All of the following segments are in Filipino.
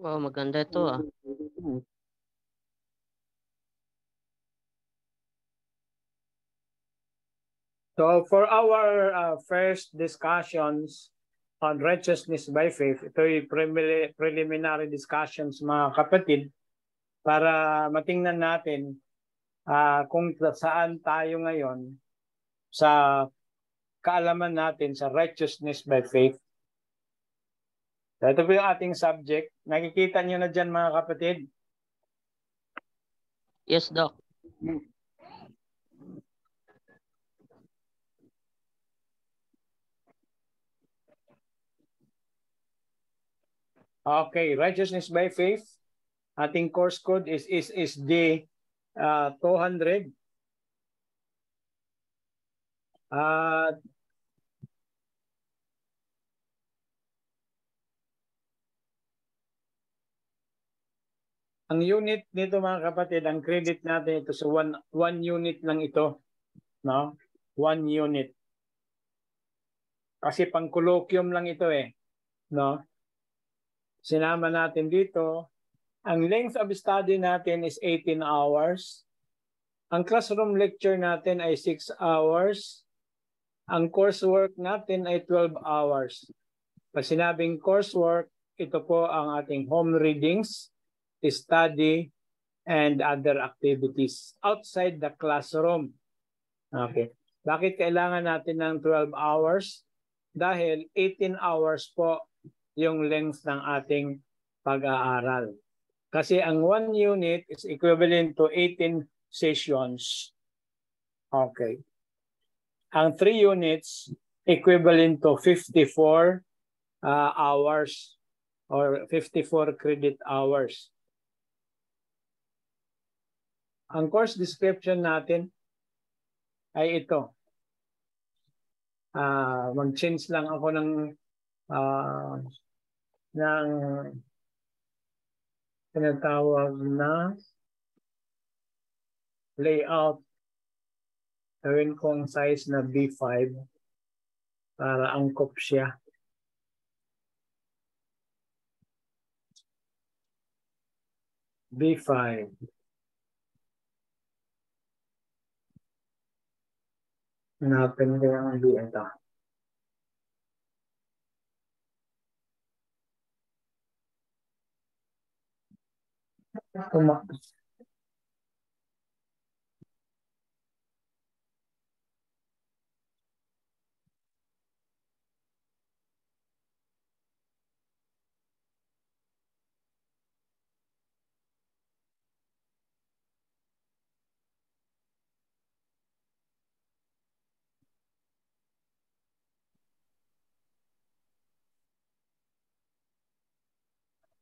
Wow, maganda ito ah. So for our first discussions on righteousness by faith, ito yung preliminary discussions mga kapatid para matingnan natin kung saan tayo ngayon sa kaalaman natin sa righteousness by faith. So ito po yung ating subject. Nakikita nyo na dyan mga kapatid. Yes, Doc. Okay, righteousness by faith. Ating course code is D 200. Ang unit nito mga kapatid, ang credit natin ito sa one unit lang ito, no? 1 unit. Kasi pang colloquium lang ito no? Sinama natin dito. Ang length of study natin is 18 hours. Ang classroom lecture natin ay 6 hours. Ang coursework natin ay 12 hours. Pag sinabing coursework, ito po ang ating home readings, study, and other activities outside the classroom. Okay. Bakit kailangan natin ng 12 hours? Dahil 18 hours po yung length ng ating pag-aaral. Kasi ang 1 unit is equivalent to 18 sessions. Okay. Ang 3 units equivalent to 54 hours or 54 credit hours. Ang course description natin ay ito. Mag-change lang ako ng tinatawag na layout. Gawin kong size na B5 para angkop siya. B5. Hanapin ko yung B ito.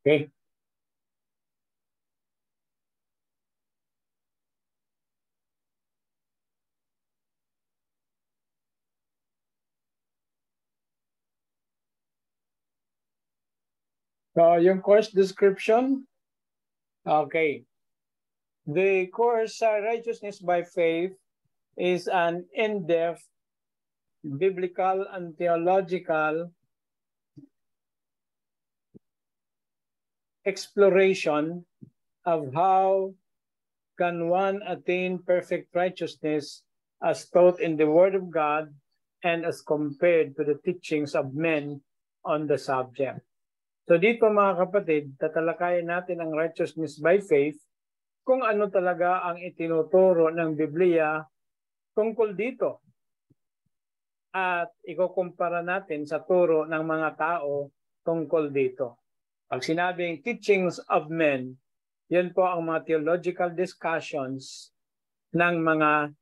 Okay. So, yung course description, okay. The course Righteousness by Faith is an in-depth biblical and theological exploration of how can one attain perfect righteousness as taught in the Word of God and as compared to the teachings of men on the subject. So dito mga kapatid, tatalakayin natin ang righteousness by faith, kung ano talaga ang itinuturo ng Biblia tungkol dito. At ikukumpara natin sa turo ng mga tao tungkol dito. Pag sinabing teachings of men, yan po ang mga theological discussions ng mga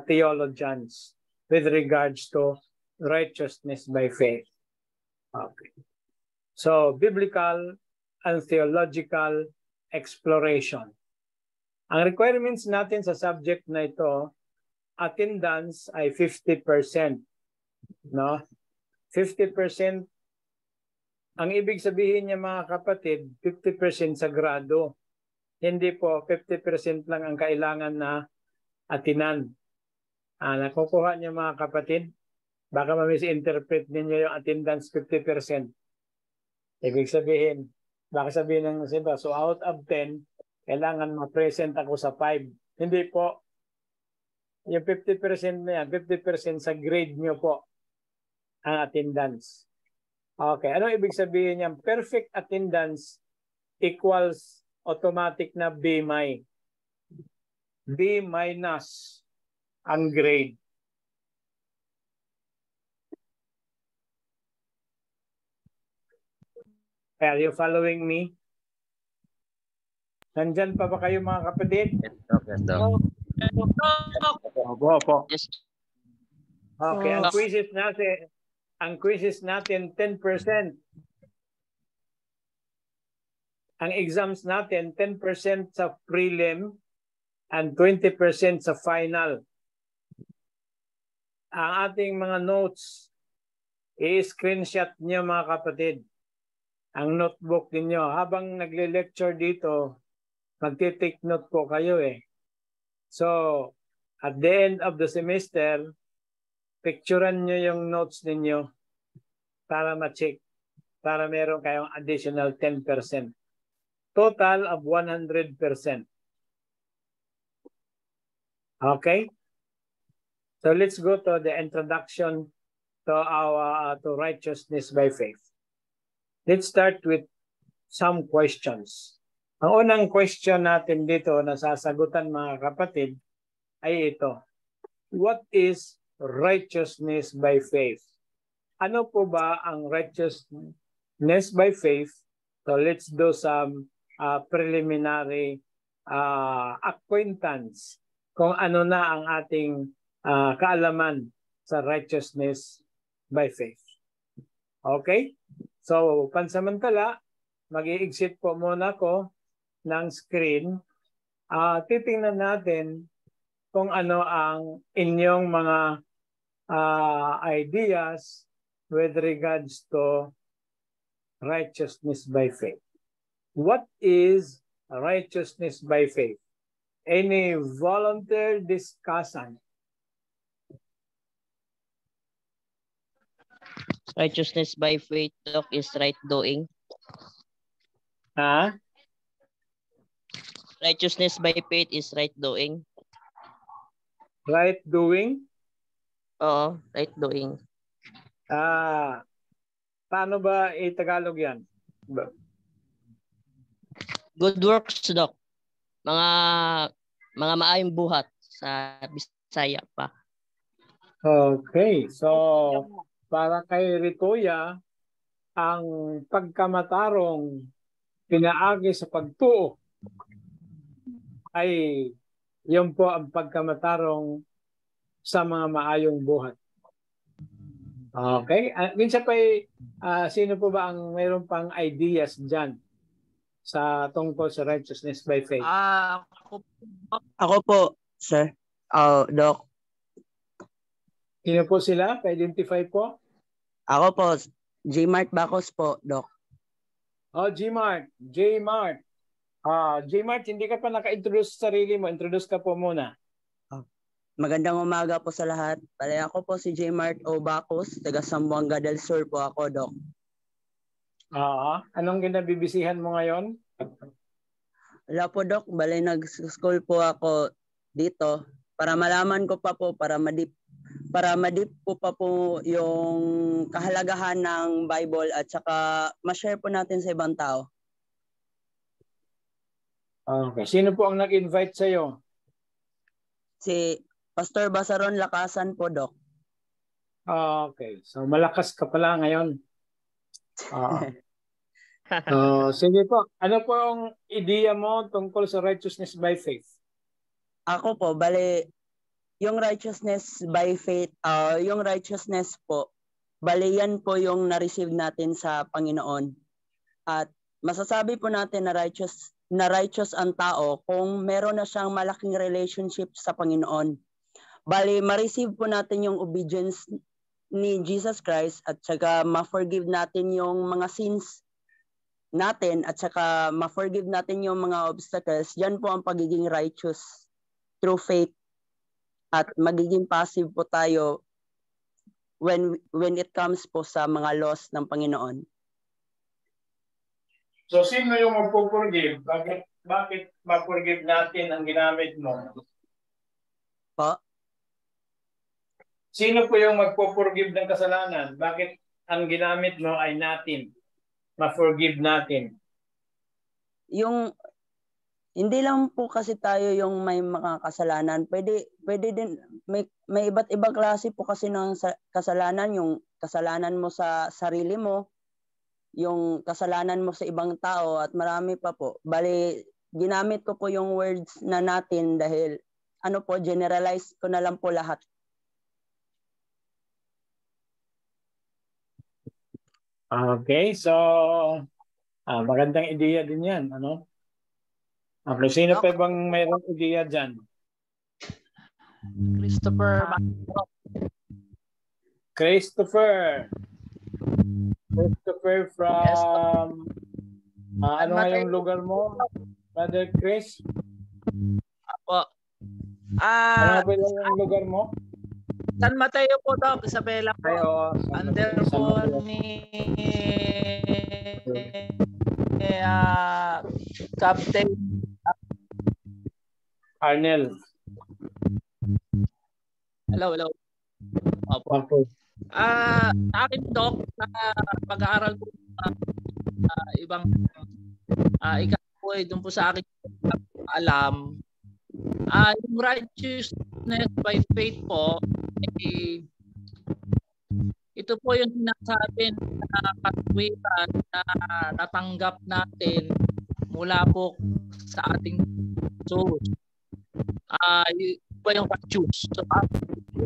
theologians with regards to righteousness by faith. Okay. So, biblical and theological exploration. Ang requirements natin sa subject na ito, attendance ay 50%. No? 50%. Ang ibig sabihin niya mga kapatid, 50% sagrado. Hindi po 50% lang ang kailangan na atinan. Nakukuha niyo mga kapatid? Baka ma-misinterpret ninyo yung attendance 50%. Ibig sabihin, Baka sabihin ng iba, so out of 10, kailangan ma-present ako sa 5. Hindi po. Yung 50% na yan, 50% sa grade nyo po ang attendance. Okay, ano ibig sabihin niyan? Perfect attendance equals automatic na B-. B- ang grade. Are you following me? Nandyan pa ba kayo mga kapatid? Yes, Doc. Opo. Yes. Okay, ang quizzes natin 10%. Ang exams natin 10% sa prelim and 20% sa final. Ang ating mga notes, i-screenshot niyo mga kapatid. Ang notebook ninyo. Habang nagle-lecture dito, magti-take note po kayo eh. So, at the end of the semester, picturean nyo yung notes ninyo para ma-check, para meron kayong additional 10%. Total of 100%. Okay? So let's go to the introduction to our to righteousness by faith. Let's start with some questions. Ang unang question natin dito na sasagutan mga kapatid ay ito. What is righteousness by faith? Ano po ba ang righteousness by faith? So let's do some preliminary acquaintance kung ano na ang ating kaalaman sa righteousness by faith. Okay? So, pansamantala, mag-i-exit po muna ko ng screen. Titingnan natin kung ano ang inyong mga ideas with regards to righteousness by faith. What is righteousness by faith? Any volunteer discussion? Righteousness by faith, Doc, is right doing. Righteousness by faith is right doing. Right doing? Oo, right doing. Paano ba i-Tagalog yan? Good works, Doc. Mga maayong buhat sa Bisaya pa. Okay, so para kay Ritoya, ang pagkamatarong pinaagi sa pagtuo ay yun po ang pagkamatarong sa mga maayong buhat. Okay, minsan pa sino po ba ang mayroon pang ideas dyan sa tungkol sa righteousness by faith? Ako po, sir. Doc. Sino po sila? Pa-identify po? Ako po, J-Mart Bacos po, Doc. Oh, J-Mart. J-Mart, hindi ka pa naka-introduce sa sarili mo. Introduce ka po muna. Magandang umaga po sa lahat. Bale, ako po si J-Mart O. Bacos, taga Zamboanga del Sur po ako, Doc. Anong kinabibisihan mo ngayon? Wala po, Doc. Bale, nag-school po ako dito para malaman ko pa po, para madip po pa po yung kahalagahan ng Bible at saka ma-share po natin sa ibang tao. Okay. Sino po ang nag-invite sa iyo? Si Pastor Basaron Lakasan po, Doc. Okay. So malakas ka pala ngayon. Sige po. Ano po ang ideya mo tungkol sa righteousness by faith? Ako po, bale, yung righteousness by faith, yung righteousness po, bale yan po yung na-receive natin sa Panginoon. At masasabi po natin na righteous ang tao kung meron na siyang malaking relationship sa Panginoon. Bale, ma-receive po natin yung obedience ni Jesus Christ at saka ma-forgive natin yung mga sins natin at saka ma-forgive natin yung mga obstacles. Yan po ang pagiging righteous through faith. At magiging passive po tayo when it comes po sa mga laws ng Panginoon. So, sino yung magpo-forgive? Bakit ma-forgive natin ang ginamit mo? Po? Sino po yung magpo-forgive ng kasalanan? Bakit ang ginamit mo ay natin? Ma-forgive natin. Yung hindi lang po kasi tayo yung may mga kasalanan. Pwede din may iba't ibang klase po kasi ng kasalanan, yung kasalanan mo sa sarili mo, yung kasalanan mo sa ibang tao at marami pa po. Bali, ginamit ko po yung words na natin dahil generalize ko na lang po lahat. Okay, so magandang ideya din yan, ano? Okay, sino pa bang mayroong ideya dyan? Christopher. Christopher from ano nga yung lugar mo, Brother Chris? Apo. Ano nga ba yung lugar mo? San Mateo po, Doc. Isabela po. Ay, oo. Under po ni Captain Arnel. Hello. Opo. Okay. Sa akin, Doc, sa pag-aaral ko ibang ikaw po doon po sa akin alam, yung righteousness by faith po, ito po yung sinasabi na katwiran na natanggap natin mula po sa ating source. Iba yung righteous. So,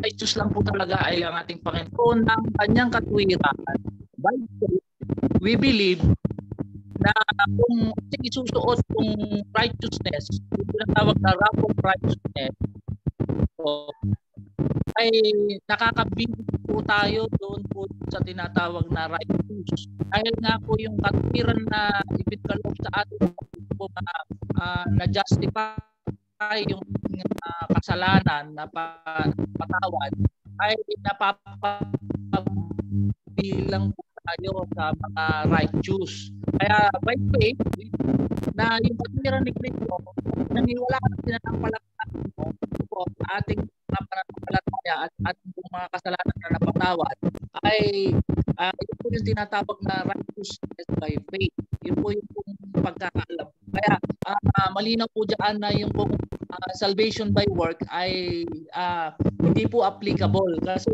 righteous lang po talaga ay ang ating Panginoon ng kanyang katwiran. By faith, we believe na kung isusuot kung righteousness, yung tinatawag na wrap of righteousness, so, ay nakakabili po tayo doon po sa tinatawag na righteous. Dahil nga po yung katwiran na ibigkaloob sa atin po na justify yung kasalanan na patawad ay napapabilang po tayo sa mga righteous. Kaya by faith na yung katwiran ni Kristo, naniwala ka na sinanampalataya mo po sa ating pananampalataya at ating mga kasalanan na napatawad ay ito po yung tinatawag na righteousness by faith. Yun po yung pagkakaalam. Kaya malinaw po dyan na yung salvation by work ay hindi po applicable kasi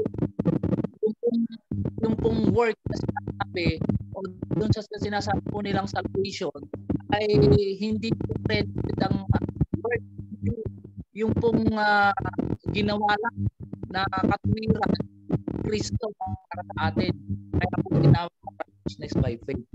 yung pong work na sinasabi o doon sa sinasabi po nilang salvation ay hindi po credited ang work, yung pong ginawa lang na katwiran Kristo para sa atin. Kaya po tinawag na righteousness by faith.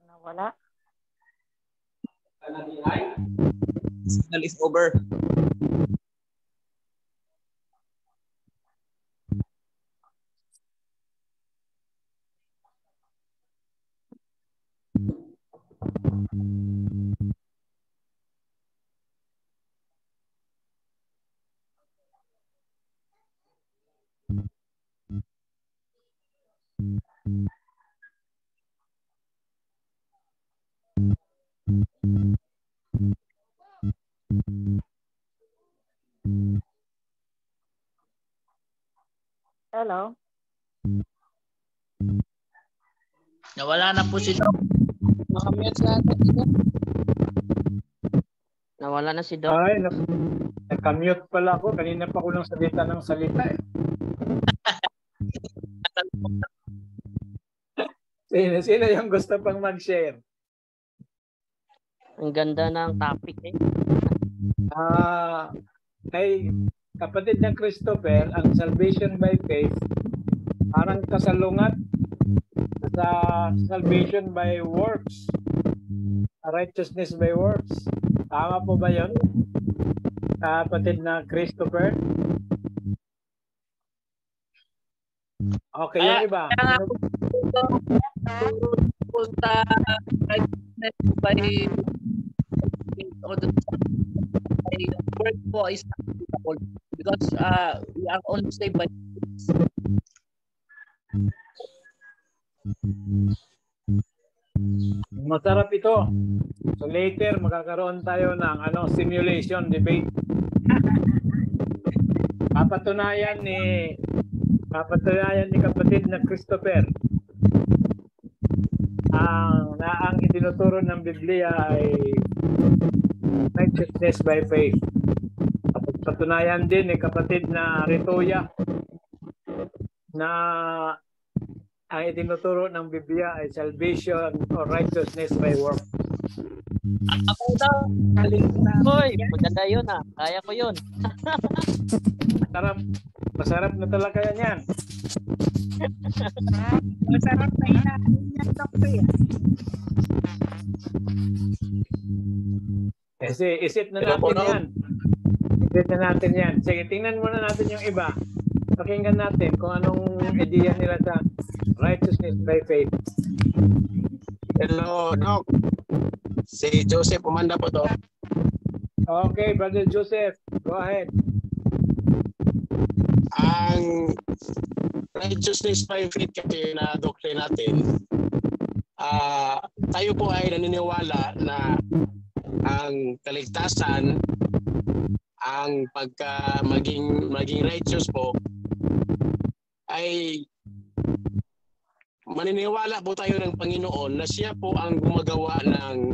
Nawala. Signal is over. Hello? Nawala na po si Doc. Nakamute sa atin. Nawala na si Doc. Ay, nakamute pala ako. Kanina pa ko lang salita ng salita eh. Sino yung gusto pang mag-share? Ang ganda ng topic eh. Kay kapatid ng Christopher, ang salvation by faith, parang kasalungat sa salvation by works. Righteousness by works. Tama po ba yun? Kapatid na Christopher? Okay, yung iba. Punta righteousness by work po is not applicable because we are only saved by Masarap ito. So later magkakaroon tayo ng simulation debate. Papatunayan ni kapatid na Christopher ang itinuturo ng Biblia ay righteousness by faith. Patunayan din ni kapatid na Ritoya na ang itinuturo ng Biblia ay salvation or righteousness by work. Ako daw. Hoy, maganda yun ah. Kaya ko yun. Masarap na talaga yan. Masarap na inahin niya, Dr. Kasi isip na natin yan. Isip na natin yan. Sige, tingnan muna natin yung iba. Pakinggan natin kung anong idea nila sa righteousness by faith. Hello, Doc. Si Joseph Umanda po to. Okay, Brother Joseph, go ahead. Ang righteousness by faith kasi na doctrine natin, tayo po ay naniniwala na ang kaligtasan, ang pagka maging righteous po ay maniniwala po tayo ng Panginoon na siya po ang gumagawa ng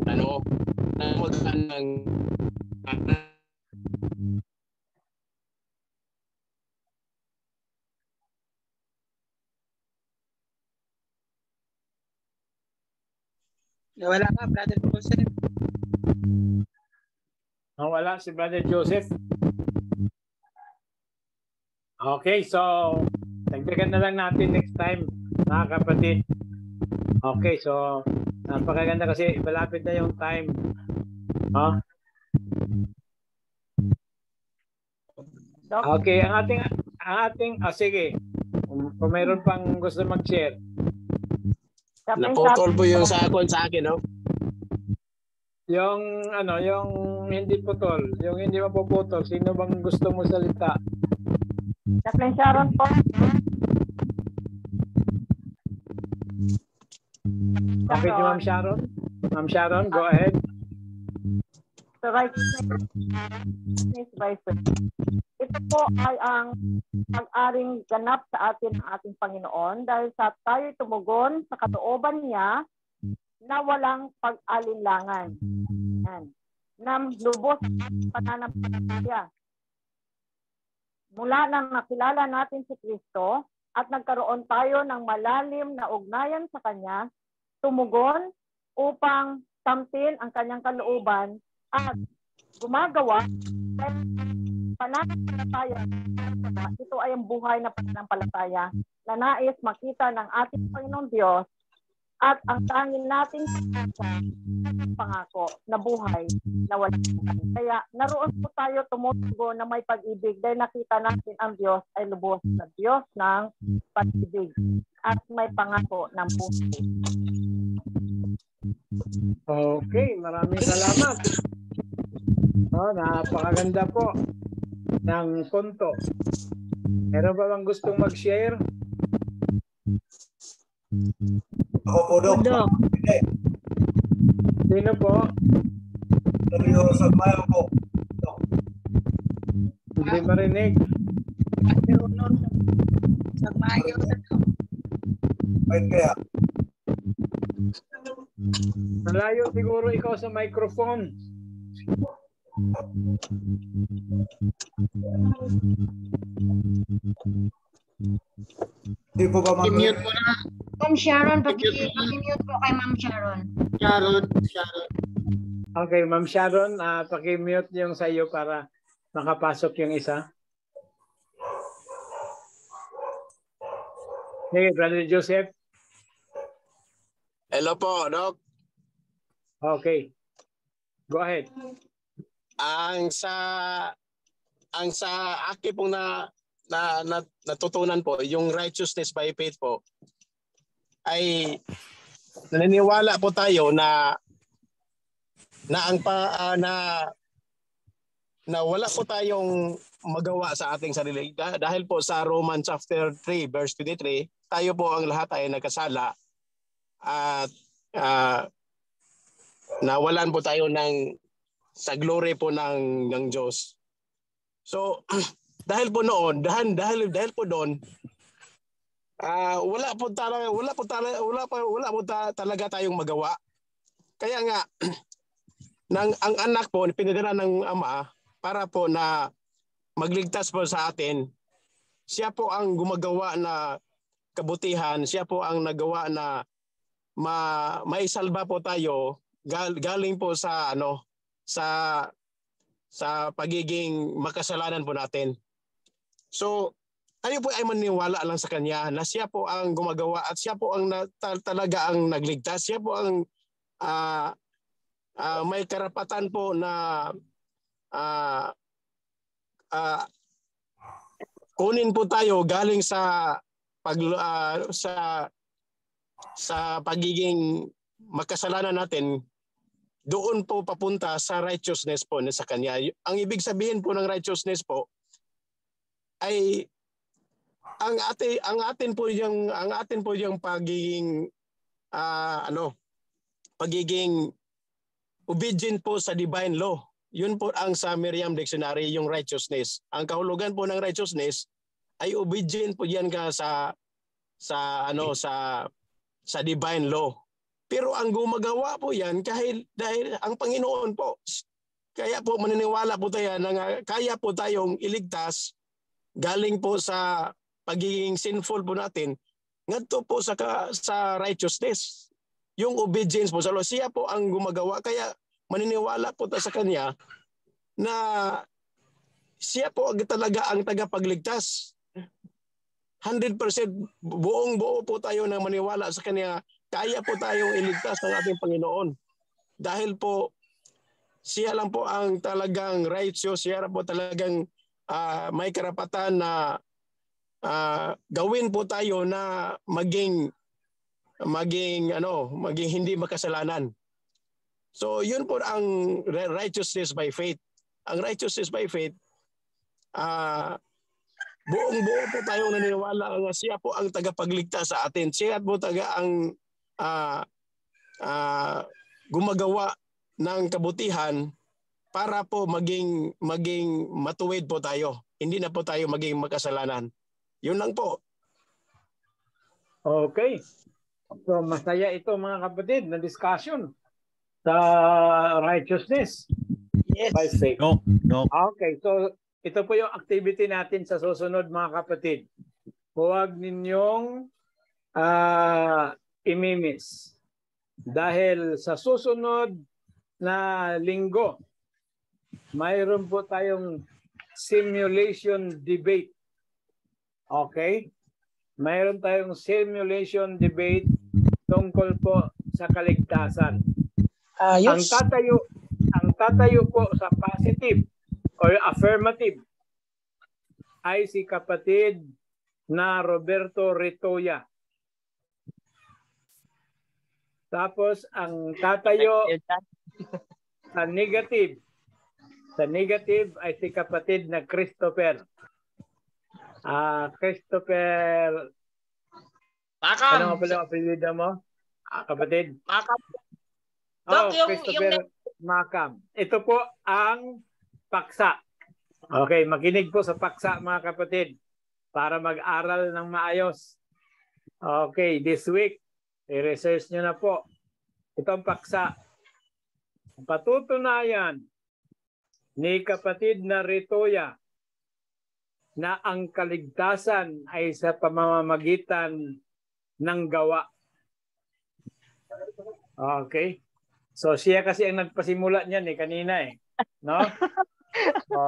Nawala ka, Brother Joseph. Wala si Brother Joseph. Okay, so dagdagan na lang natin next time, mga kapatid. Okay, so napakaganda kasi malapit na yung time. Okay, ang ating sige. Kung mayroon pang gusto mag-share. naputol po yung sa akin, no? Yung hindi putol, yung hindi mapuputol, sino bang gusto mo salita? Chaplain Sharon po. Okay, Ma'am Sharon. Ma'am Sharon, go ahead. The righteousness by faith. Ito po ay ang pag-aring ganap sa atin ng ating Panginoon dahil sa tayo tumugon sa kalooban niya na walang pag-alinlangan. Na lubos pananampalataya. Mula nang nakilala natin si Kristo at nagkaroon tayo ng malalim na ugnayan sa Kanya, tumugon upang tamtin ang Kanyang kalooban at gumagawa ng pananampalataya. Ito ay ang buhay na pananampalataya na nais makita ng ating Panginoong Diyos at ang tanging nating pangako na buhay na walang hanggan. Kaya naroon po tayo tumutugo na may pag-ibig dahil nakita natin ang Diyos ay lubos na Diyos ng pag-ibig at may pangako ng buhay. Okay, maraming salamat. Napakaganda po ng punto. Meron ba bang gustong mag-share? Ako po, Dok. Sino po? Seryoso mayo po. Hindi marinig. Honor sa mayo na to. Wait kaya. Malayo siguro ikaw sa microphone. Hindi po ba I-mute mo na. Ma'am Sharon, paki-mute po kay Ma'am Sharon. Sharon. Okay, Ma'am Sharon, paki-mute yung sa iyo para makapasok yung isa. Sige, Brother Joseph. Hello po, Doc. Okay. Go ahead. Ang sa akin pong natutunan po, yung righteousness by faith po, ay naniniwala po tayo na wala po tayong magawa sa ating sarili. Dahil po sa Romans chapter 3 verse 23, tayo po ang lahat ay nagkasala at nawalan po tayo sa glory po ng Diyos. So dahil po doon wala po talaga tayong magawa. Kaya nga ang anak po pinadala ng Ama para po na magligtas po sa atin. Siya po ang gumagawa na kabutihan, siya po ang nagawa na maisalba po tayo galing po sa pagiging makasalanan po natin. So, tayo po ay maniwala lang sa Kanya na siya po ang gumagawa at siya po ang talaga ang nagligtas. Siya po ang may karapatan po na kunin po tayo galing sa pagiging makasalanan natin, doon po papunta sa righteousness po sa Kanya. Ang ibig sabihin po ng righteousness po ay ang atin po yung pagiging pagiging obedient po sa divine law. Yun po ang sa Merriam Dictionary, yung righteousness. Ang kahulugan po ng righteousness ay obedient po yan ka sa divine law. Pero ang gumagawa po yan dahil ang Panginoon po. Kaya po maniniwala po tayo na kaya po tayong iligtas galing po sa pagiging sinful po natin ngadto po sa righteousness. Yung obedience po sa law, siya po ang gumagawa. Kaya maniniwala po tayo sa Kanya na siya po talaga ang tagapagligtas. 100% buong-buo po tayo na maniwala sa Kanya. Kaya po tayong iligtas ng ating Panginoon. Dahil po siya lang po ang talagang righteous, siya po talagang may karapatan na gawin po tayo na maging hindi makasalanan. So yun po ang righteousness by faith. Ang righteousness by faith, buong-buo po tayong naniniwala na siya po ang tagapagligtas sa atin. Siya po ang gumagawa ng kabutihan para po maging matuwid po tayo. Hindi na po tayo maging makasalanan. Yun lang po. Okay. So masaya ito mga kapatid na discussion sa righteousness by faith. No. Okay, so ito po yung activity natin sa susunod mga kapatid. Huwag ninyong imimiss. Dahil sa susunod na linggo, mayroon po tayong simulation debate. Okay? Mayroon tayong simulation debate tungkol po sa kaligtasan. Ang tatayo po sa positive or affirmative ay si kapatid na Roberto Ritoya. Tapos ang tatayo sa negative ay si kapatid na Christopher. Christopher, Makam. ano nga pala ang apelyido mo? Kapatid? Makam. Christopher Makam. Ito po ang paksa. Okay, makinig po sa paksa mga kapatid. para mag-aral ng maayos. Okay, this week, i-research nyo na po. Itong paksa. Patutunayan ni kapatid na Ritoya na ang kaligtasan ay sa pamamagitan ng gawa. Okay. So siya kasi ang nagpasimula niyan kanina no?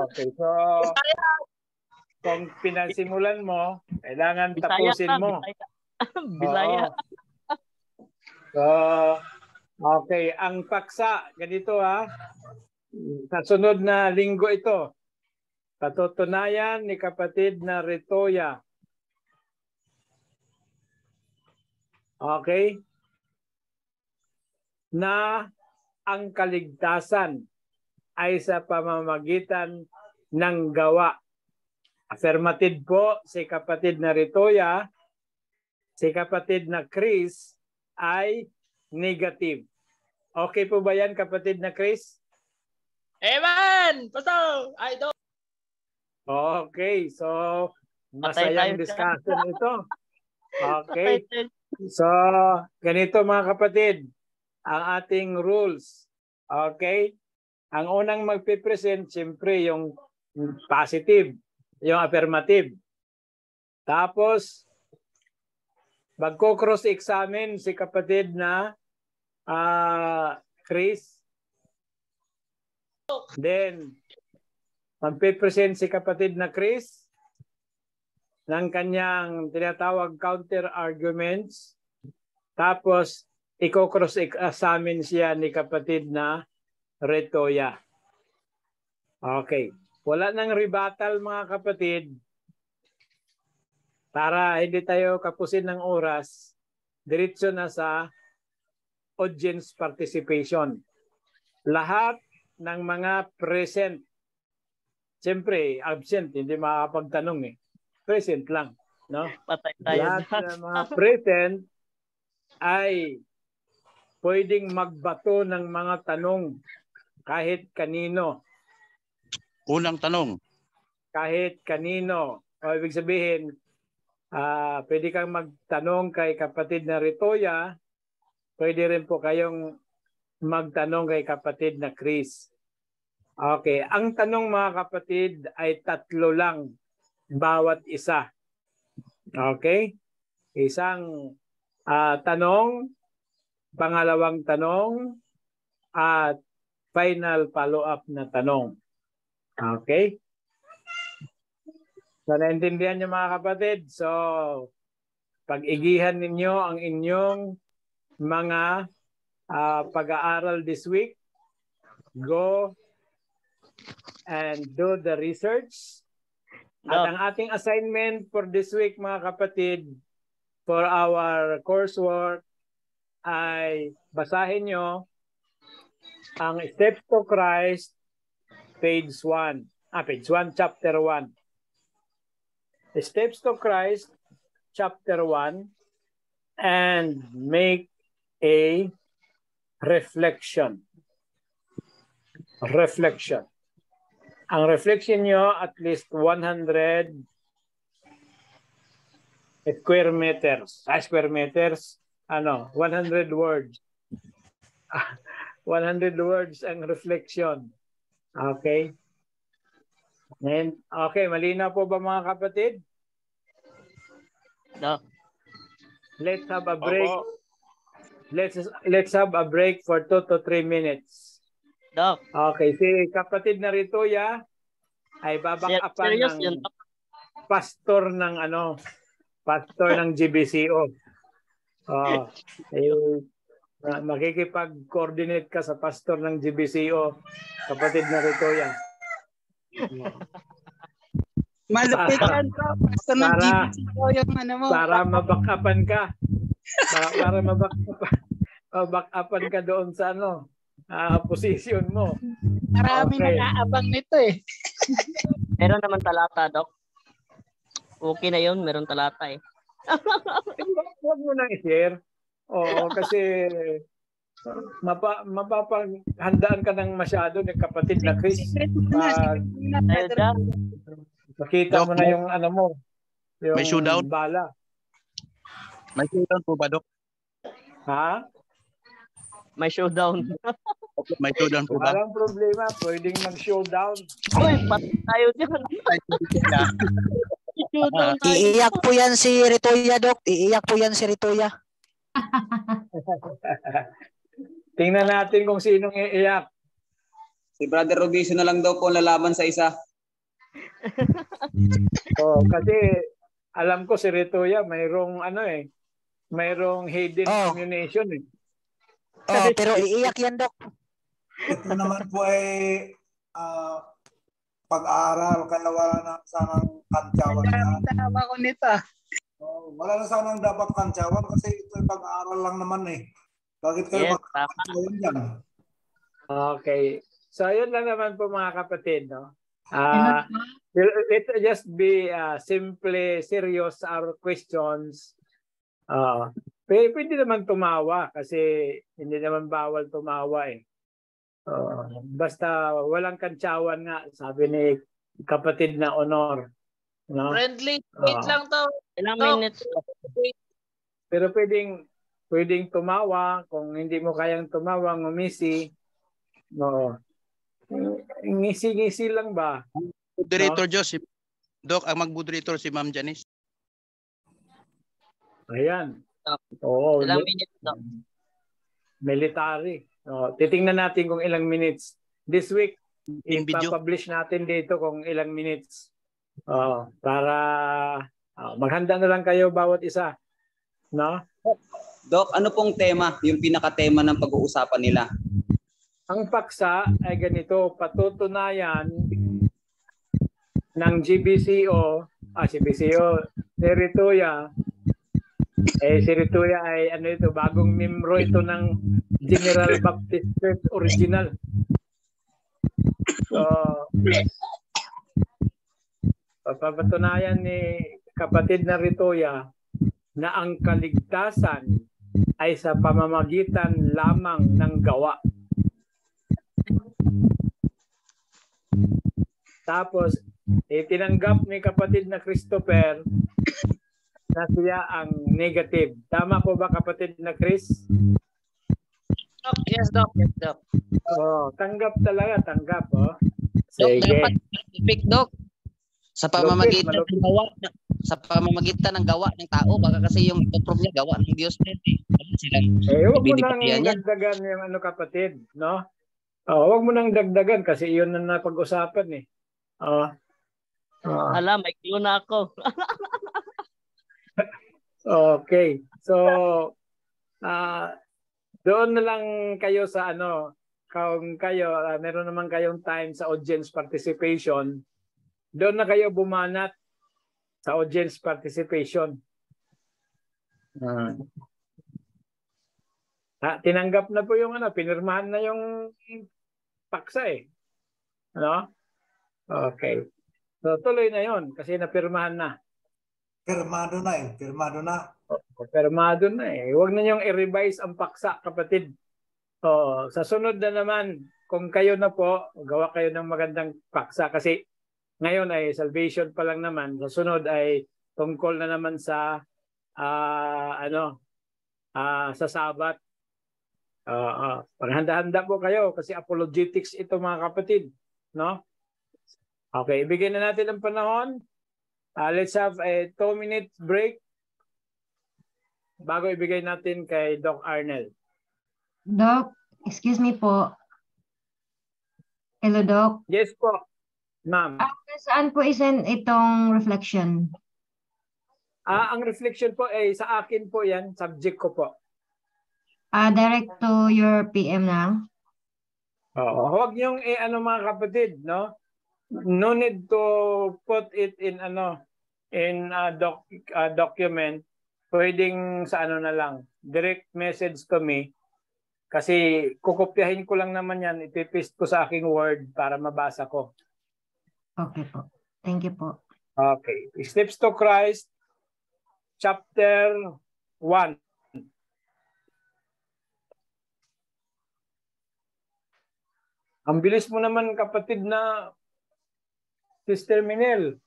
Okay. So kung pinasimulan mo, kailangan tapusin mo. Bisaya. So okay, ang paksa ganito sa sunod na linggo ito. Patutunayan ni kapatid na Ritoya. Okay? Na ang kaligtasan ay sa pamamagitan ng gawa. Affirmative po si kapatid na Ritoya, si kapatid na Chris ay negative. Okay po ba yan kapatid na Chris? Amen! Pastor! Idol! Okay, so masayang discussion ito. Okay. So, ganito mga kapatid, ang ating rules. Okay? Ang unang magpipresent, siyempre yung positive, yung affirmative. Tapos, magko-cross-examine si kapatid na Chris. Then, magpipresent si kapatid na Chris ng kanyang tinatawag counter arguments. Tapos, i-cross-examine siya ni kapatid na Ritoya. Okay. Wala nang rebuttal mga kapatid. Para hindi tayo kapusin ng oras, diretso na sa audience participation. Lahat ng mga present, siyempre absent, hindi makakapagtanong present lang. No? Patay tayo. Lahat ng mga present ay pwedeng magbato ng mga tanong kahit kanino. Unang tanong. Kahit kanino. O ibig sabihin, pwede kang magtanong kay kapatid na Ritoya, pwede rin po kayong magtanong kay kapatid na Chris. Okay, ang tanong mga kapatid ay 3 lang bawat isa. Okay? Isang tanong, pangalawang tanong, at final follow-up na tanong. Okay? So, naintindihan niyo mga kapatid? So, pag-igihan ninyo ang inyong mga pag-aaral this week. Go and do the research. At ang ating assignment for this week mga kapatid, for our coursework, ay basahin nyo ang Steps to Christ, page 1. Page 1, chapter 1. Steps to Christ, chapter 1, and make a reflection. Reflection. Ang reflection nyo, at least 100 square meters. 100 words. 100 words ang reflection. Okay? And, okay, malinaw po ba mga kapatid? No. Let's have a break. Let's have a break for 2 to 3 minutes. Doc. Okay, si kapatid na Ritoya ay babakapan ng pastor ng pastor ng GBCO. Makikipag-coordinate ka sa pastor ng GBCO, kapatid na Ritoya. Malupit yan po. Pastor ng GBCO yung mo. Para mabakapan ka. Para mabakapan ka doon sa position mo. Marami nag-aabang nito Meron naman talata, Doc. Okay na yun, meron talata Huwag mo na i-share. Oo, kasi mapapaghandaan ka ng masyado ng kapatid na Chris. Makita mo na yung mo. May showdown? bala. May showdown po ba, Dok? Ha? May showdown. May showdown po ba? Walang problema, pwedeng mag-showdown. Uy, pati tayo dyan. Showdown tayo. Iiyak po yan si Ritoya, Dok. Iiyak po yan si Ritoya. Tingnan natin kung sinong iiyak. Si Brother Robiso na lang daw po lalaban sa isa. Kasi alam ko si Ritoya mayroong mayroong hidden ammunition eh. Pero iiyak yan, Dok. Ito naman po ay pag-aaral, kaya wala na sanang kantsawan. Tama ko nito. Wala na sanang dapat kantsawan kasi ito ay pag-aaral lang naman eh. Bakit kayo mag-kantsawan dyan? Okay. So yun lang naman po mga kapatid, no? Let's just be simply serious our questions. Pwede naman tumawa kasi hindi naman bawal tumawa eh. Basta walang kantsawan nga, sabi ni kapatid na Honor. No? Friendly, wait lang to. Ilang minutes? Pero pwedeng tumawa. Kung hindi mo kayang tumawa, ngumisi. No. Ngisi-ngisi lang ba? Moderator Joseph. Dok, ang mag-moderator si Ma'am Janice. Ayan. Oo. Ilang minutes to? Military. Titingnan natin kung ilang minutes. This week, ipapublish natin dito kung ilang minutes. Para maghanda na lang kayo bawat isa. No? Doc, ano pong tema, yung pinaka-tema ng pag-uusapan nila? Ang paksa ay ganito, patutunayan ng GBCO, si Ritoya. Si Ritoya ay bagong membro ito ng General Baptist Church Original. So, papatunayan ni kapatid na Ritoya na ang kaligtasan ay sa pamamagitan lamang ng gawa. Tapos, tinanggap ni kapatid na Christopher na siya ang negative. Tama po ba kapatid na Chris? Yes, Doc. Yes, Doc. Tanggap talaga, tanggap. Doc, Sige. dapat specific, Doc. Sa pamamagitan ng gawa, ng tao, baka kasi yung ipoprove niya gawa ng Diyos din eh. Huwag mo nang dagdagan yung kapatid, no? Huwag mo nang dagdagan kasi iyon na napag-usapan eh. Alam, may clue na ako. Okay. So, doon na lang kayo sa kung kayo, meron naman kayong time sa audience participation, doon na kayo bumanat sa audience participation. Tinanggap na po yung pinirmahan na yung paksa eh. Ano? Okay. So tuloy na yon kasi napirmahan na. Pirmado na eh. Pirmado na. Pirmado na eh. Huwag na niyong i-revise ang paksa, kapatid. Sa sunod na naman, kung kayo na po, gawa kayo ng magandang paksa kasi ngayon ay salvation pa lang naman. Sa sunod ay tungkol na naman sa sa Sabat. Paghanda-handa po kayo kasi apologetics ito mga kapatid, no? Okay, ibigay na natin ang panahon. Let's have a 2-minute break bago ibigay natin kay Doc Arnel. Doc, excuse me po. Hello, Doc. Yes po, ma'am. Saan po isend itong reflection? Ang reflection po ay sa akin po yan, subject ko po. Direct to your PM na? Huwag niyong mga kapatid, no? No need to put it in document. Pwedeng sa na lang, direct message to me. Kasi kukopyahin ko lang naman yan, ipipaste ko sa aking Word para mabasa ko. Okay po. Thank you po. Okay. Steps to Christ, chapter 1. Ang bilis mo naman kapatid na Sister Minel.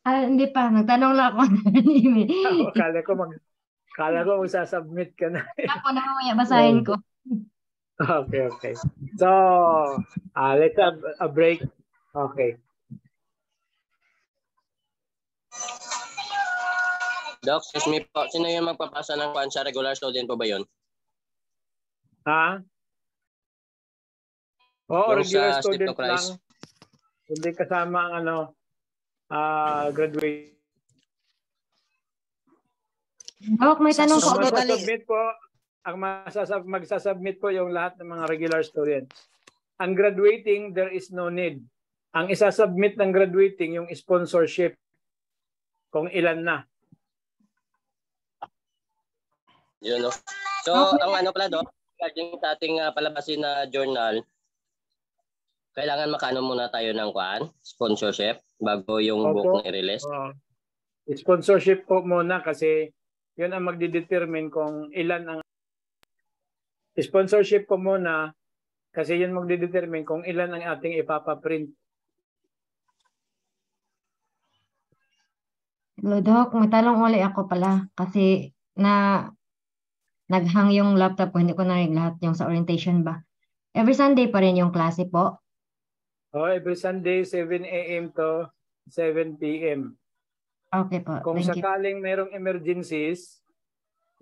Hindi pa. Nagtanong lang ako ng email. Kala ko magsasubmit ka na. Ako na mamaya basahin ko. Okay. So, let's have a break. Okay. Doc, excuse me po. Sino yung magpapasa ng kwan sa regular student po ba yun? Ha? Oo, Yung regular sa student Step to Christ. lang. Hindi kasama ang graduate. Doc, may tanong po. Magsasubmit po yung lahat ng mga regular students. Ang graduating, there is no need. Ang isasubmit ng graduating, yung sponsorship. Kung ilan na. Yun, no? So, ang ano pala, Doc, regarding sa ating palabasin na journal, kailangan makano muna tayo ng kwan, sponsorship, bago yung book na i-release. Sponsorship po muna kasi yun ang magdidetermine kung ilan ang sponsorship po muna kasi yun magdidetermine kung ilan ang ating ipapaprint. Hello, Doc. May tanong ulit ako pala kasi naghang yung laptop ko. Hindi ko narinig lahat yung sa orientation ba. Every Sunday pa rin yung klase po? Every Sunday, 7 a.m. to 7 p.m. Okay po. Kung Thank you. sakaling mayroong emergencies,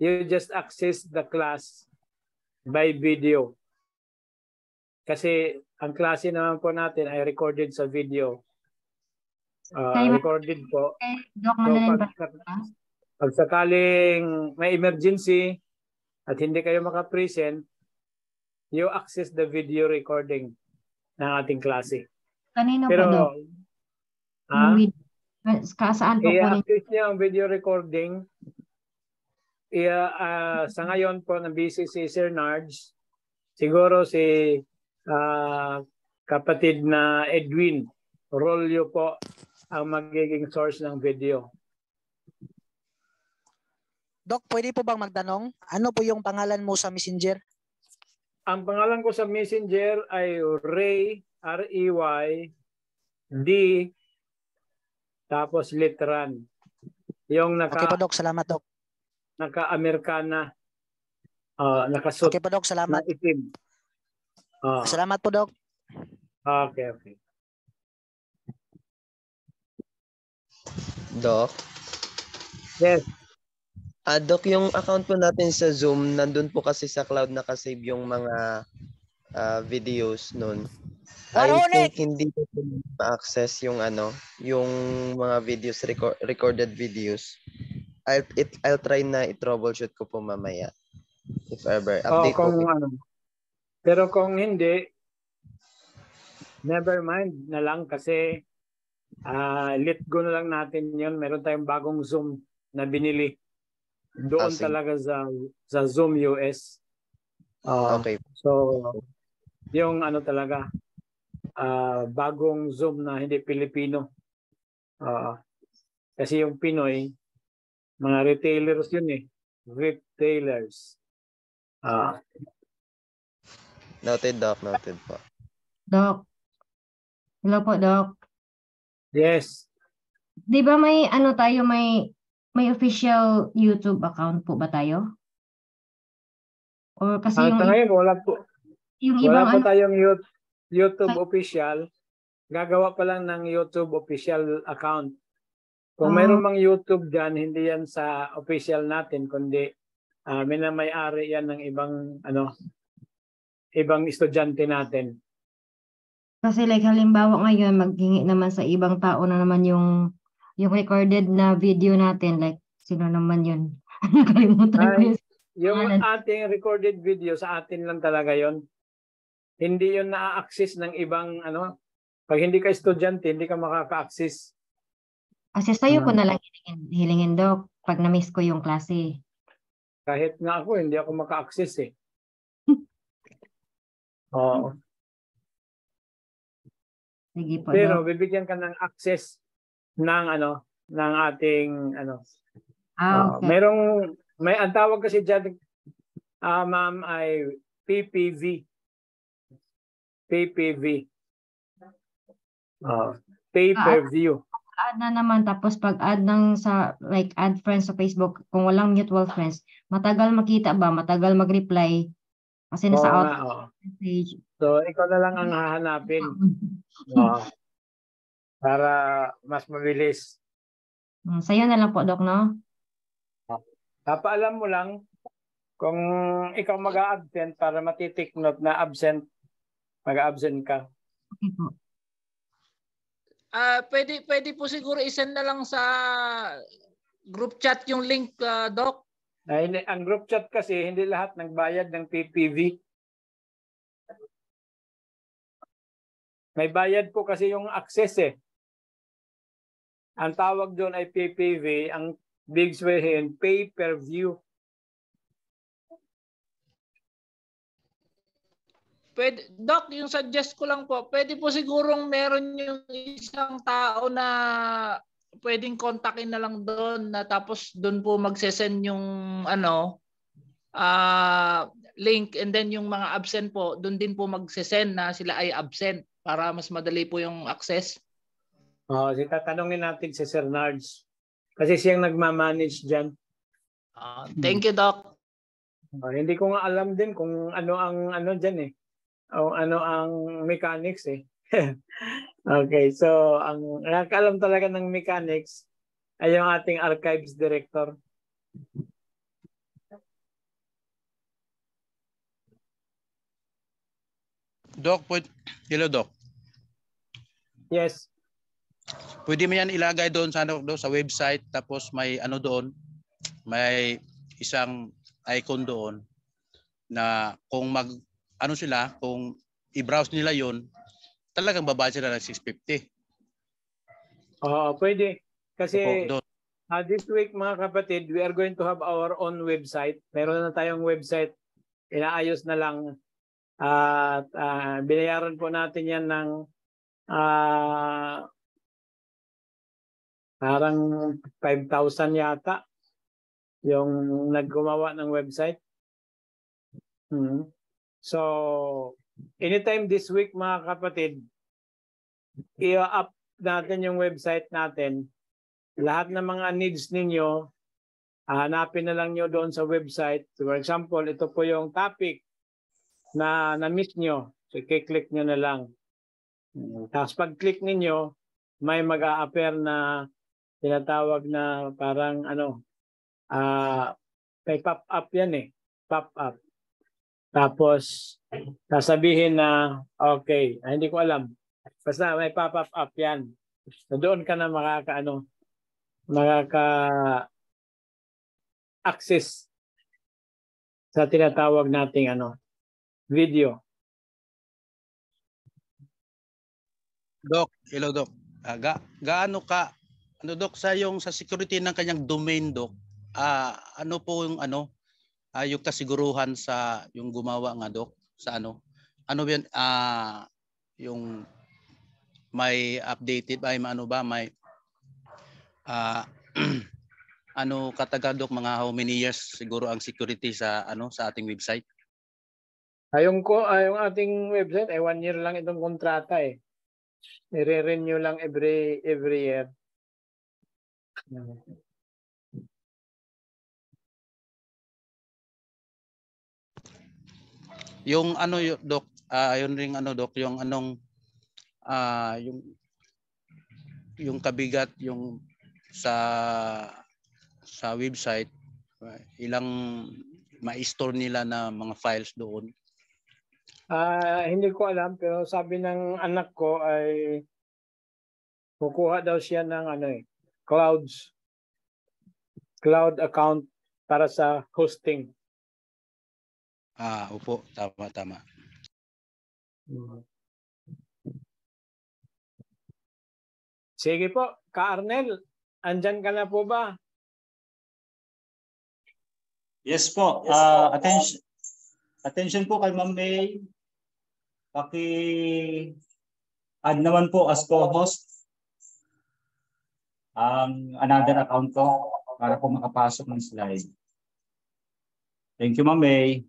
you just access the class by video. Kasi ang klase naman po natin ay recorded sa video. Recorded po. Doc, pag sakaling may emergency at hindi kayo makapresent, you access the video recording ng ating klase. Kanino po, Doc? Saan po po? I-access niya ang video recording. Sa ngayon po, busy si Sir Nards. Siguro si kapatid na Edwin Rolyo po ang magiging source ng video. Doc, pwede po bang magtanong? Ano po yung pangalan mo sa Messenger? Ang pangalan ko sa Messenger ay Ray, R-E-Y, D, tapos Litran. Yung okay po, Doc. Salamat, Doc. Naka-Amerikana. Nakasuot. Okay po, Doc. Salamat. Na itim. Salamat po, Doc. Okay. Doc? Yes. Doc, yung account po natin sa Zoom, nandun po kasi sa cloud nakasave yung mga videos nun. I think hindi ko ma-access yung yung mga videos, recorded videos. I'll try na i-troubleshoot ko po mamaya. If ever. Update ko. Pero kung hindi, never mind na lang kasi let go na lang natin yun. Meron tayong bagong Zoom na binili. Doon talaga sa Zoom US. Okay. So, yung talaga, bagong Zoom na hindi Pilipino. Kasi yung Pinoy, mga retailers yun eh. Retailers. Noted, Doc. Noted po. Doc. Hello po, Doc. Yes. Di ba may may official YouTube account po ba tayo? Or kasi yung ngayon, wala po. Yung wala ibang po tayong YouTube official. Gagawa pa lang ng YouTube official account. Kung mayroon mang YouTube dyan, hindi yan sa official natin, kundi may-ari yan ng ibang estudyante natin. Kasi like halimbawa ngayon, maghingi naman sa ibang tao na naman yung recorded na video natin, like sino naman yun? Nakalimutan ko yun. Yung ating recorded video sa atin lang talaga yon. Hindi yun na-access ng ibang pag hindi ka estudyante, hindi ka makaka-access. Kasi sa'yo ko na lang hilingin, Doc, pag na-miss ko yung klase. Kahit nga ako, hindi ako maka-access eh. Oo. Sige po, pero Doc. bibigyan ka ng access ng ng ating okay. May ang tawag kasi diyan ma'am ay PPV. PPV. Pay per view. Add na naman, tapos pag-add ng sa, like, add friends sa Facebook, kung walang mutual friends, matagal makita ba? Matagal mag-reply? Kasi nasa Oo out nga, oo. message. So, ikaw na lang ang hahanapin. Oo. Para mas mabilis. Sa'yo na lang po, Doc, no? Papaalam mo lang kung ikaw mag-a-absent para matitik note na absent, mag-a-absent ka. Okay po. Pwede po siguro isend na lang sa group chat yung link, Doc. Ang group chat kasi hindi lahat nagbayad ng PPV. May bayad po kasi yung access eh. Ang tawag doon ay PPV, ang big sabihin, pay per view. Pwede, Doc, yung suggest ko lang po, pwede po sigurong meron yung isang tao na pwedeng kontakin na lang doon na tapos doon po magsesend yung link, and then yung mga absent po, doon din po magsesend na sila ay absent para mas madali po yung access. Tatanungin natin si Sir Nards. Kasi siyang nagmamanage dyan. Thank you, Doc. Hindi ko nga alam din kung ano ang dyan eh. O ano ang mechanics eh. Okay, so ang nakakaalam talaga ng mechanics ay yung ating archives director. Doc, hello Doc. Yes. Pwede mo yan ilagay doon sa sa website, tapos may doon, may isang icon doon na kung kung i-browse nila yon, talagang babayad sila ng 650. Pwede. Kasi this week mga kapatid, we are going to have our own website. Meron na tayong website. Inaayos na lang. At binayaran po natin yan ng parang 5,000 yata yung naggumawa ng website. So, anytime this week mga kapatid, i-up natin yung website natin. Lahat ng mga needs ninyo, hanapin na lang nyo doon sa website. For example, ito po yung topic na na-miss nyo. So, i-click nyo na lang. Tapos pag-click ninyo, may mag-a-appear na tinatawag na parang may pop-up yan eh. Pop-up. Tapos, sasabihin na, okay, hindi ko alam. Basta may pop-up yan. So, doon ka na makaka-access sa tinatawag nating video. Doc, hello Doc. Gaano ka, Doc, sa security ng kanyang domain, Doc, ano po yung yung kasiguruhan sa yung gumawa nga, Doc, sa ano ba yan, yung may updated may may katagal, Doc, mga how many years siguro ang security sa sa ating website? Yung ating website ay 1 year lang itong kontrata eh. I-renew lang every year. Yung Doc, yun ring Doc, yung yung kabigat yung sa website, ilang ma-store nila na mga files doon. Hindi ko alam, pero sabi ng anak ko ay kukuha daw siya ng cloud account para sa hosting. Opo, tama. Sige po, Ka Arnel, andyan ka na po ba? Yes po. Attention po kay Ma'am May. Paki-add naman po as co-host another account ko para po makapasok ng slide. Thank you, Ma'am May.